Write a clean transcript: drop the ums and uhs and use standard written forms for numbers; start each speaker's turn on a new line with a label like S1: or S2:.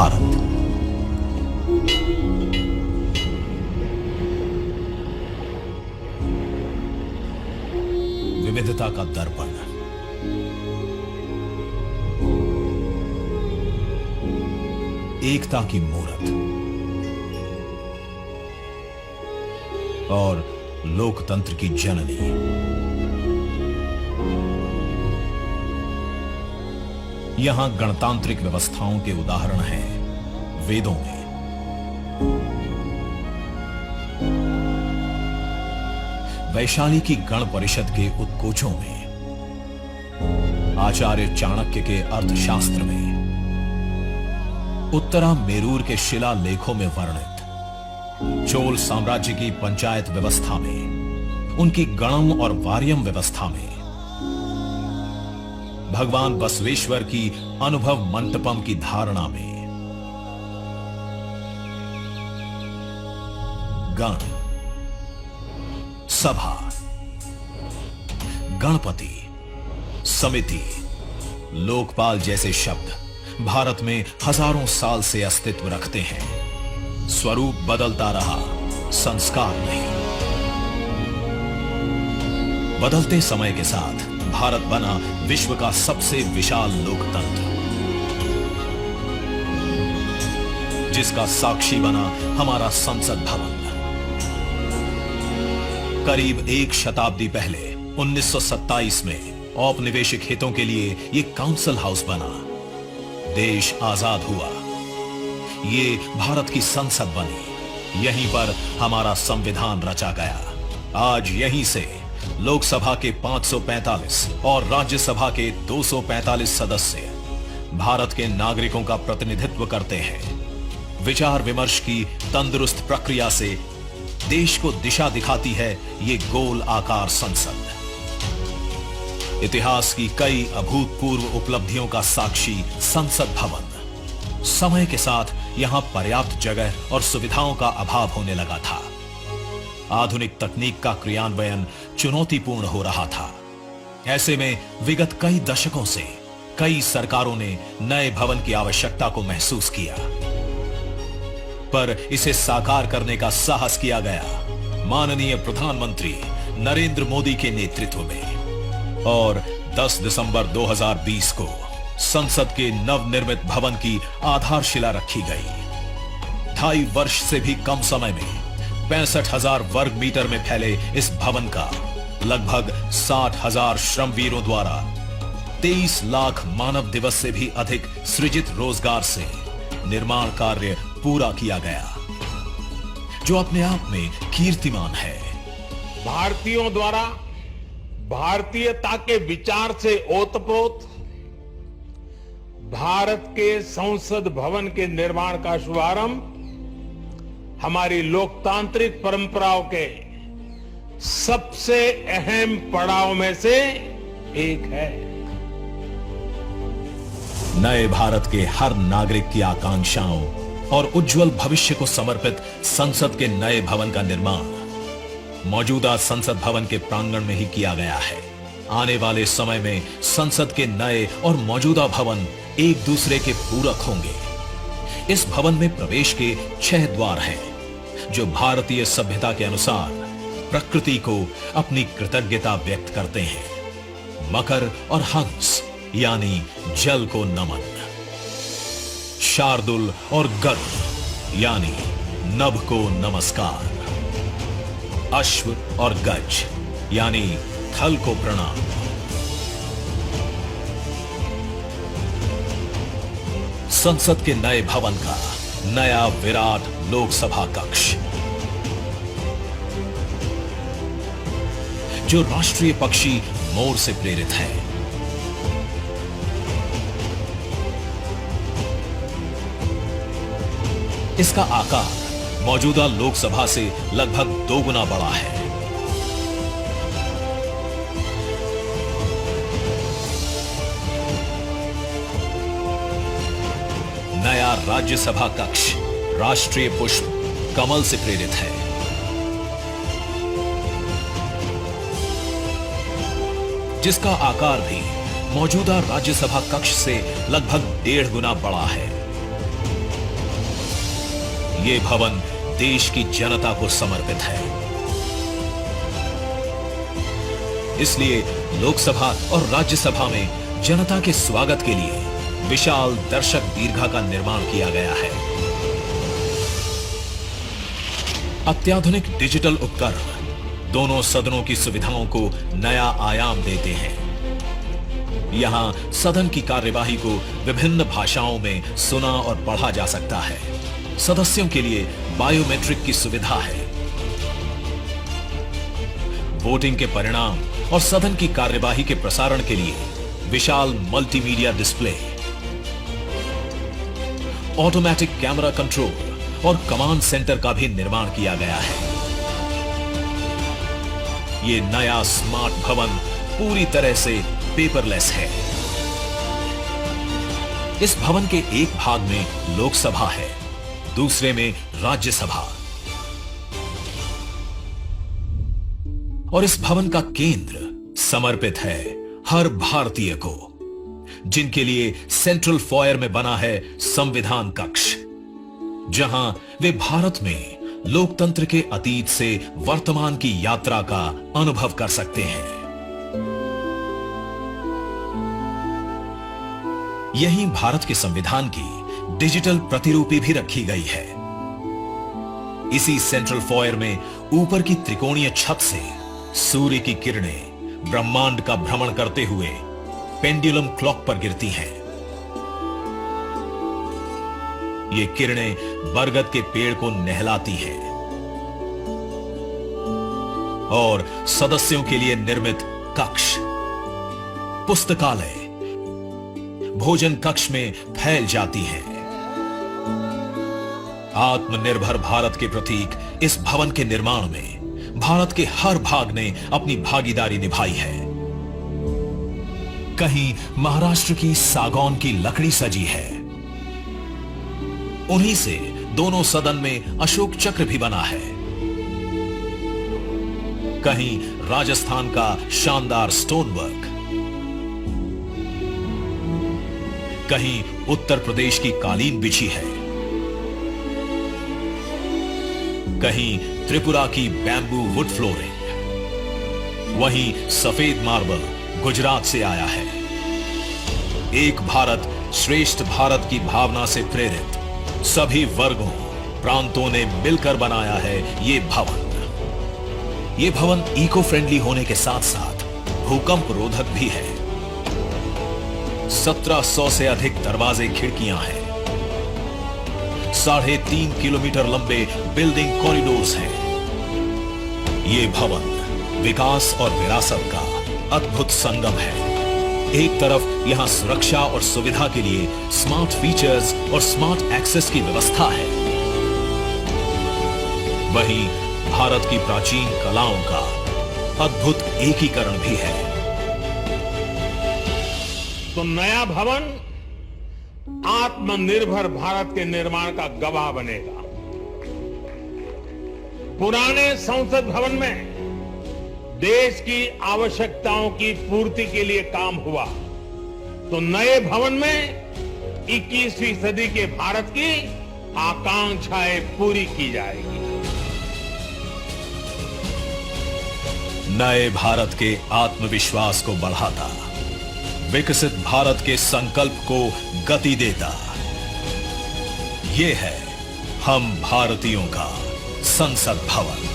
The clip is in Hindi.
S1: भारत। विविधता का दर्पण, एकता की मूरत और लोकतंत्र की जननी। यहां गणतांत्रिक व्यवस्थाओं के उदाहरण हैं वेदों में, वैशाली की गण परिषद के उत्कोचों में, आचार्य चाणक्य के अर्थशास्त्र में, उत्तरा मेरूर के शिलालेखों में वर्णित चोल साम्राज्य की पंचायत व्यवस्था में, उनकी गणम और वार्यम व्यवस्था में, भगवान बसवेश्वर की अनुभव मंटपम की धारणा में। गण, सभा, गणपति, समिति, लोकपाल जैसे शब्द भारत में हजारों साल से अस्तित्व रखते हैं। स्वरूप बदलता रहा, संस्कार नहीं। बदलते समय के साथ भारत बना विश्व का सबसे विशाल लोकतंत्र, जिसका साक्षी बना हमारा संसद भवन। करीब एक शताब्दी पहले 1927 में औपनिवेशिक हितों के लिए यह काउंसिल हाउस बना। देश आजाद हुआ, ये भारत की संसद बनी। यहीं पर हमारा संविधान रचा गया। आज यहीं से लोकसभा के 545 और राज्यसभा के 245 सदस्य भारत के नागरिकों का प्रतिनिधित्व करते हैं। विचार विमर्श की तंदुरुस्त प्रक्रिया से देश को दिशा दिखाती है ये गोल आकार संसद। इतिहास की कई अभूतपूर्व उपलब्धियों का साक्षी संसद भवन। समय के साथ यहां पर्याप्त जगह और सुविधाओं का अभाव होने लगा था। आधुनिक तकनीक का क्रियान्वयन चुनौतीपूर्ण हो रहा था। ऐसे में विगत कई दशकों से कई सरकारों ने नए भवन की आवश्यकता को महसूस किया, पर इसे साकार करने का साहस किया गया माननीय प्रधानमंत्री नरेंद्र मोदी के नेतृत्व में। और 10 दिसंबर 2020 को संसद के नवनिर्मित भवन की आधारशिला रखी गई। 2.5 वर्ष से भी कम समय में 65,000 वर्ग मीटर में फैले इस भवन का लगभग 60,000 श्रमवीरों द्वारा 23 लाख मानव दिवस से भी अधिक सृजित रोजगार से निर्माण कार्य पूरा किया गया, जो अपने आप में कीर्तिमान है।
S2: भारतीयों द्वारा भारतीयता के विचार से ओतप्रोत भारत के संसद भवन के निर्माण का शुभारंभ हमारी लोकतांत्रिक परंपराओं के सबसे अहम पड़ाव में से एक है।
S1: नए भारत के हर नागरिक की आकांक्षाओं और उज्जवल भविष्य को समर्पित संसद के नए भवन का निर्माण मौजूदा संसद भवन के प्रांगण में ही किया गया है। आने वाले समय में संसद के नए और मौजूदा भवन एक दूसरे के पूरक होंगे। इस भवन में प्रवेश के 6 द्वार हैं, जो भारतीय सभ्यता के अनुसार प्रकृति को अपनी कृतज्ञता व्यक्त करते हैं। मकर और हंस यानी जल को नमन, शार्दुल और गरुड़ यानी नभ को नमस्कार, अश्व और गज यानी थल को प्रणाम। संसद के नए भवन का नया विराट लोकसभा कक्ष, जो राष्ट्रीय पक्षी मोर से प्रेरित है। इसका आकार मौजूदा लोकसभा से लगभग 2 गुना बड़ा है। नया राज्यसभा कक्ष राष्ट्रीय पुष्प कमल से प्रेरित है। जिसका आकार भी मौजूदा राज्यसभा कक्ष से लगभग 1.5 गुना बड़ा है। ये भवन देश की जनता को समर्पित है। इसलिए लोकसभा और राज्यसभा में जनता के स्वागत के लिए विशाल दर्शक दीर्घा का निर्माण किया गया है। अत्याधुनिक डिजिटल उपकरण दोनों सदनों की सुविधाओं को नया आयाम देते हैं। यहां सदन की कार्यवाही को विभिन्न भाषाओं में सुना और पढ़ा जा सकता है। सदस्यों के लिए बायोमेट्रिक की सुविधा है। वोटिंग के परिणाम और सदन की कार्यवाही के प्रसारण के लिए विशाल multimedia display, automatic camera control और कमांड सेंटर का भी निर्माण किया गया है। यह नया स्मार्ट भवन पूरी तरह से पेपरलेस है। इस भवन के एक भाग में लोकसभा है, दूसरे में राज्यसभा। और इस भवन का केंद्र समर्पित है हर भारतीय को, जिनके लिए सेंट्रल फॉयर में बना है संविधान कक्ष, जहां वे भारत में लोकतंत्र के अतीत से वर्तमान की यात्रा का अनुभव कर सकते हैं। यहीं भारत के संविधान की डिजिटल प्रतिरूपी भी रखी गई है। इसी सेंट्रल फॉयर में ऊपर की त्रिकोणीय छत से सूर्य की किरणें ब्रह्मांड का भ्रमण करते हुए पेंडुलम क्लॉक पर गिरती हैं। ये किरणें बरगद के पेड़ को नहलाती हैं और सदस्यों के लिए निर्मित कक्ष, पुस्तकालय, भोजन कक्ष में फैल जाती हैं। आत्मनिर्भर भारत के प्रतीक इस भवन के निर्माण में भारत के हर भाग ने अपनी भागीदारी निभाई है। कहीं महाराष्ट्र की सागौन की लकड़ी सजी है, उन्हीं से दोनों सदन में अशोक चक्र भी बना है। कहीं राजस्थान का शानदार स्टोन वर्क, कहीं उत्तर प्रदेश की कालीन बिछी है, कहीं त्रिपुरा की बैम्बू वुड फ्लोरिंग, वहीं सफेद मार्बल गुजरात से आया है। एक भारत श्रेष्ठ भारत की भावना से प्रेरित सभी वर्गों, प्रांतों ने मिलकर बनाया है ये भवन। ये भवन इको फ्रेंडली होने के साथ साथ भूकंप रोधक भी है। 1700 से अधिक दरवाजे, खिड़कियां हैं। 3.5 किलोमीटर लंबे बिल्डिंग कॉरिडोर्स हैं। ये भवन विकास और विरासत का अद्भुत संगम है। एक तरफ यहां सुरक्षा और सुविधा के लिए स्मार्ट फीचर्स और स्मार्ट एक्सेस की व्यवस्था है, वहीं भारत की प्राचीन कलाओं का अद्भुत एकीकरण भी है।
S2: तो नया भवन आत्मनिर्भर भारत के निर्माण का गवाह बनेगा। पुराने संसद भवन में देश की आवश्यकताओं की पूर्ति के लिए काम हुआ, तो नए भवन में 21वीं सदी के भारत की आकांक्षाएं पूरी की जाएगी।
S1: नए भारत के आत्मविश्वास को बढ़ाता, विकसित भारत के संकल्प को गति देता, ये है हम भारतीयों का संसद भवन।